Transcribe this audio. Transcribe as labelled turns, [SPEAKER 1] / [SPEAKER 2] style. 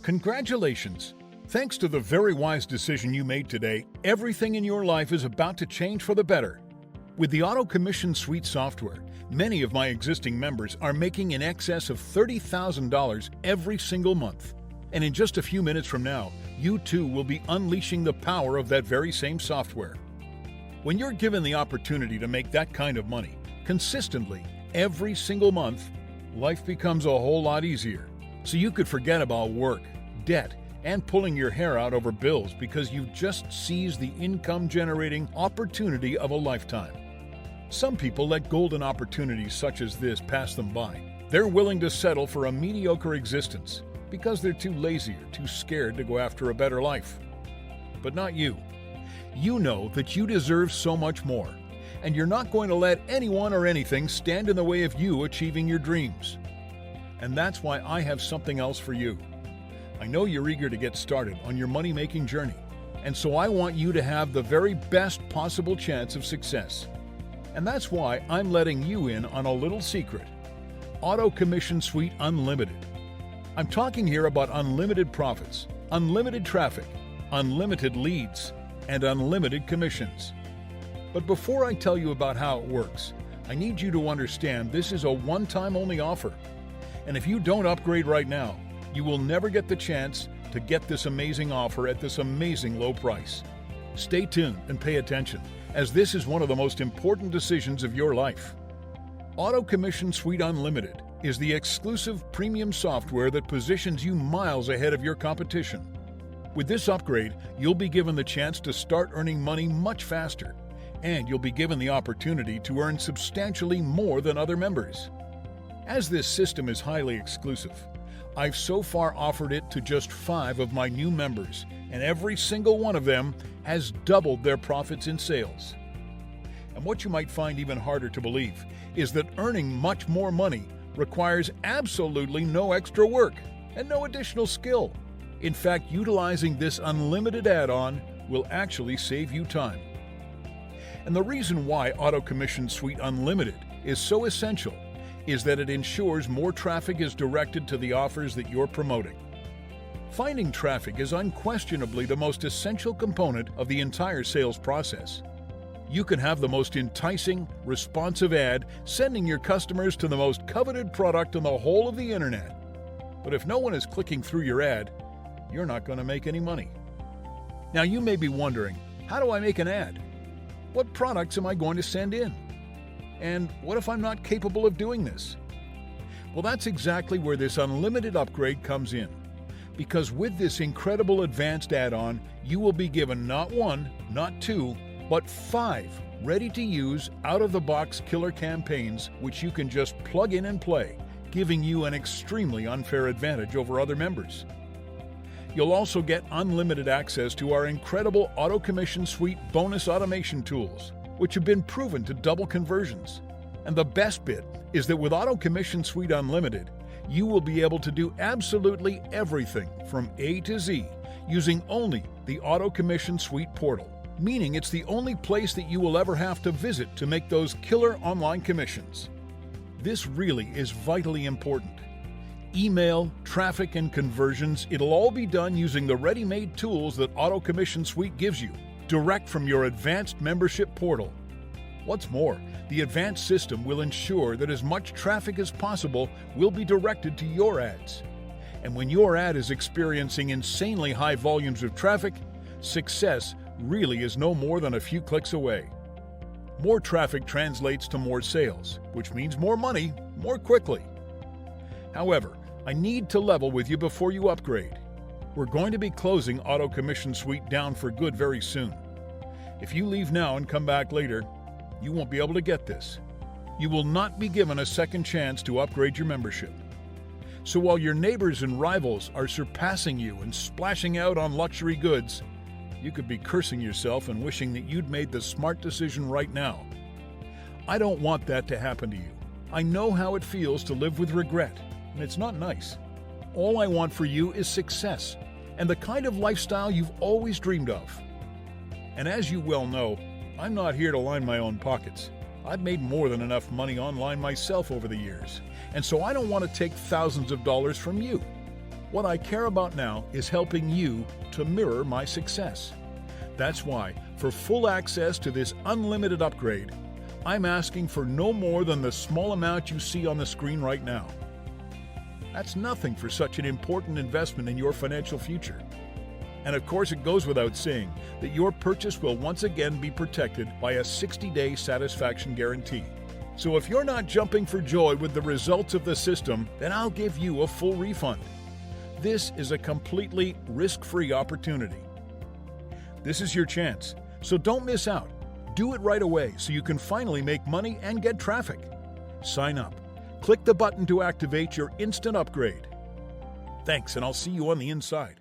[SPEAKER 1] Congratulations! Thanks to the very wise decision you made today, everything in your life is about to change for the better. With the Auto Commission Suite software, many of my existing members are making in excess of $30,000 every single month. And in just a few minutes from now, you too will be unleashing the power of that very same software. When you're given the opportunity to make that kind of money, consistently, every single month, life becomes a whole lot easier. So you could forget about work, debt, and pulling your hair out over bills because you've just seized the income-generating opportunity of a lifetime. Some people let golden opportunities such as this pass them by. They're willing to settle for a mediocre existence because they're too lazy or too scared to go after a better life. But not you. You know that you deserve so much more, and you're not going to let anyone or anything stand in the way of you achieving your dreams. And that's why I have something else for you. I know you're eager to get started on your money-making journey, and so I want you to have the very best possible chance of success. And that's why I'm letting you in on a little secret. Auto Commission Suite Unlimited. I'm talking here about unlimited profits, unlimited traffic, unlimited leads, and unlimited commissions. But before I tell you about how it works, I need you to understand this is a one-time only offer. And if you don't upgrade right now, you will never get the chance to get this amazing offer at this amazing low price. Stay tuned and pay attention, as this is one of the most important decisions of your life. Auto Commission Suite Unlimited is the exclusive premium software that positions you miles ahead of your competition. With this upgrade, you'll be given the chance to start earning money much faster, and you'll be given the opportunity to earn substantially more than other members. As this system is highly exclusive, I've so far offered it to just 5 of my new members, and every single one of them has doubled their profits in sales. And what you might find even harder to believe is that earning much more money requires absolutely no extra work and no additional skill. In fact, utilizing this unlimited add-on will actually save you time. And the reason why Auto Commission Suite Unlimited is so essential is that it ensures more traffic is directed to the offers that you're promoting. Finding traffic is unquestionably the most essential component of the entire sales process. You can have the most enticing, responsive ad sending your customers to the most coveted product on the whole of the internet. But if no one is clicking through your ad, you're not going to make any money. Now you may be wondering, how do I make an ad? What products am I going to send in? And what if I'm not capable of doing this? Well, that's exactly where this unlimited upgrade comes in. Because with this incredible advanced add-on, you will be given not 1, not 2, but 5 ready-to-use, out-of-the-box killer campaigns which you can just plug in and play, giving you an extremely unfair advantage over other members. You'll also get unlimited access to our incredible Auto Commission Suite bonus automation tools, which have been proven to double conversions. And the best bit is that with Auto Commission Suite Unlimited, you will be able to do absolutely everything from A to Z using only the Auto Commission Suite portal, meaning it's the only place that you will ever have to visit to make those killer online commissions. This really is vitally important. Email, traffic, and conversions, it'll all be done using the ready-made tools that Auto Commission Suite gives you, direct from your advanced membership portal. What's more, the advanced system will ensure that as much traffic as possible will be directed to your ads. And when your ad is experiencing insanely high volumes of traffic, success really is no more than a few clicks away. More traffic translates to more sales, which means more money, more quickly. However, I need to level with you before you upgrade. We're going to be closing Auto Commission Suite down for good very soon. If you leave now and come back later, you won't be able to get this. You will not be given a second chance to upgrade your membership. So while your neighbors and rivals are surpassing you and splashing out on luxury goods, you could be cursing yourself and wishing that you'd made the smart decision right now. I don't want that to happen to you. I know how it feels to live with regret, and it's not nice. All I want for you is success and the kind of lifestyle you've always dreamed of. And as you well know, I'm not here to line my own pockets. I've made more than enough money online myself over the years, and so I don't want to take thousands of dollars from you. What I care about now is helping you to mirror my success. That's why, for full access to this unlimited upgrade, I'm asking for no more than the small amount you see on the screen right now. That's nothing for such an important investment in your financial future. And of course, it goes without saying that your purchase will once again be protected by a 60-day satisfaction guarantee. So if you're not jumping for joy with the results of the system, then I'll give you a full refund. This is a completely risk-free opportunity. This is your chance, so don't miss out. Do it right away so you can finally make money and get traffic. Sign up. Click the button to activate your instant upgrade. Thanks, and I'll see you on the inside.